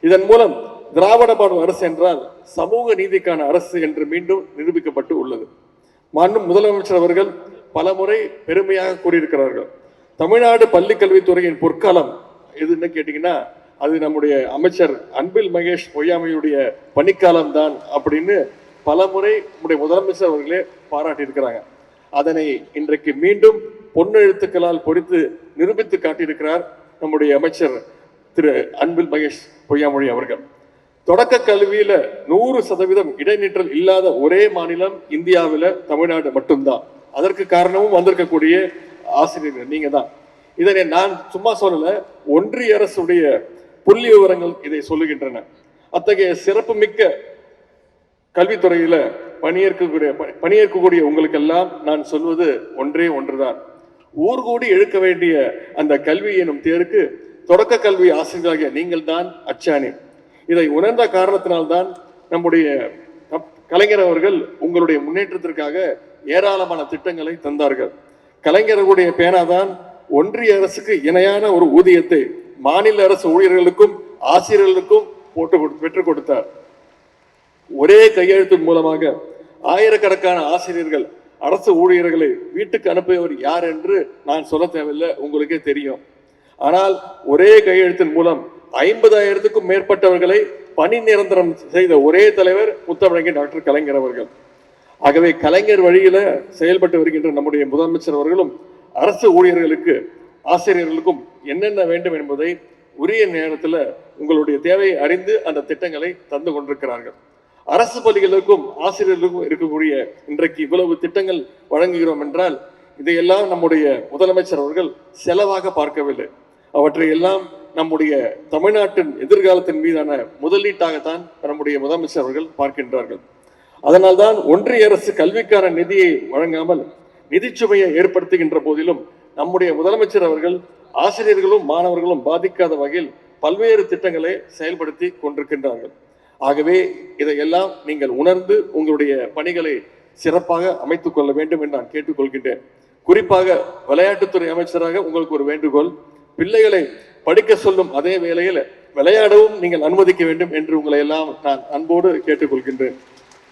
இதன் மூலம் திராவிட மாடல் அரசு என்றால் சமூக நீதிக்கான அரசு என்று மீண்டும் நிரூபிக்கப்பட்டு உள்ளது. மாண்புமிகு முதலமைச்சர் அவர்கள் பலமுறை பெருமையாக கூறியிருக்கிறார்கள். தமிழ்நாடு பள்ளி கல்வித்துறையின் பொற்காலம் எதுன்னு கேட்டீங்கன்னா அது நம்முடைய அமைச்சர் அன்பில் மகேஷ் பொய்யாமையுடைய பணிக்காலம் தான் அப்படின்னு பலமுறை நம்முடைய முதலமைச்சர் அவர்களே பாராட்டியிருக்கிறாங்க. அதனை இன்றைக்கு மீண்டும் பொன்னெழுத்துக்களால் பொறித்து நிரூபித்து காட்டியிருக்கிறார் நம்முடைய அமைச்சர் திரு அன்பில் மகேஷ் பொய்யாமொழி அவர்கள். தொடக்க கல்வியில 100% இடைநிற்றல் இல்லாத ஒரே மாநிலம் இந்தியாவில் தமிழ்நாடு மட்டும்தான். அதற்கு காரணமும் வந்திருக்கக்கூடிய ஆசிரியர்கள் நீங்க தான். இதனை நான் சும்மா சொல்லல, ஒன்றிய அரசுடைய புள்ளி விவரங்கள் இதை சொல்லுகின்றன. அத்தகைய சிறப்பு மிக்க கல்வித்துறையில பணியேற்கக்கூடிய உங்களுக்கெல்லாம் நான் சொல்வது ஒன்றே ஒன்றுதான். ஊர்கூடி எழுக்க வேண்டிய அந்த கல்வி எனும் தேருக்கு தொடக்க கல்வி ஆசிரியராகிய நீங்கள் தான் அச்சாணி. இதை உணர்ந்த காரணத்தினால்தான் நம்முடைய கலைஞர் அவர்கள் உங்களுடைய முன்னேற்றத்திற்காக ஏராளமான திட்டங்களை தந்தார்கள். கலைஞர்களுடைய பேனாதான் ஒன்றிய அரசுக்கு இணையான ஒரு ஊதியத்தை மாநில அரசு ஊழியர்களுக்கும் ஆசிரியர்களுக்கும் பெற்றுக் கொடுத்தார். ஒரே கையெழுத்தின் மூலமாக ஆயிரக்கணக்கான ஆசிரியர்கள் அரசு ஊழியர்களை வீட்டுக்கு அனுப்பியவர் யார் என்று நான் சொல்ல தேவையில்லை, உங்களுக்கே தெரியும். ஆனால் ஒரே கையெழுத்தின் மூலம் 50,000க்கும் மேற்பட்டவர்களை பணி நிரந்தரம் செய்த ஒரே தலைவர் முத்தமிழங்க டாக்டர் கலைஞர் அவர்கள். ஆகவே கலைஞர் வழியில செயல்பட்டு வருகின்ற நம்முடைய முதலமைச்சர் அவர்களும் அரசு ஊழியர்களுக்கு ஆசிரியர்களுக்கும் என்னென்ன வேண்டும் என்பதை உரிய நேரத்தில் உங்களுடைய தேவையை அறிந்து அந்த திட்டங்களை தந்து கொண்டிருக்கிறார்கள். அரசு பள்ளிகளுக்கும் ஆசிரியர்களுக்கும் இருக்கக்கூடிய இன்றைக்கு இவ்வளவு திட்டங்கள் வழங்குகிறோம் என்றால் இதையெல்லாம் நம்முடைய முதலமைச்சர் அவர்கள் செலவாக பார்க்கவில்லை. அவற்றை எல்லாம் நம்முடைய தமிழ்நாட்டின் எதிர்காலத்தின் மீதான முதலீட்டாகத்தான் நம்முடைய முதலமைச்சர் அவர்கள் பார்க்கின்றார்கள். அதனால்தான் ஒன்றிய அரசு கல்விக்கான நிதியை வழங்காமல் நிதிச்சுமையை ஏற்படுத்துகின்ற போதிலும் நம்முடைய முதலமைச்சர் அவர்கள் ஆசிரியர்களும் மாணவர்களும் பாதிக்காத வகையில் பல்வேறு திட்டங்களை செயல்படுத்தி கொண்டிருக்கின்றார்கள். ஆகவே இதையெல்லாம் நீங்கள் உணர்ந்து உங்களுடைய பணிகளை சிறப்பாக அமைத்துக் கொள்ள வேண்டும் என்று நான் கேட்டுக்கொள்கின்றேன். குறிப்பாக விளையாட்டுத்துறை அமைச்சராக உங்களுக்கு ஒரு வேண்டுகோள், பிள்ளைகளை படிக்க சொல்லும் அதே வேளையில் விளையாடவும் நீங்கள் அனுமதிக்க வேண்டும் என்று உங்களை எல்லாம் நான் அன்போடு கேட்டுக்கொள்கின்றேன்.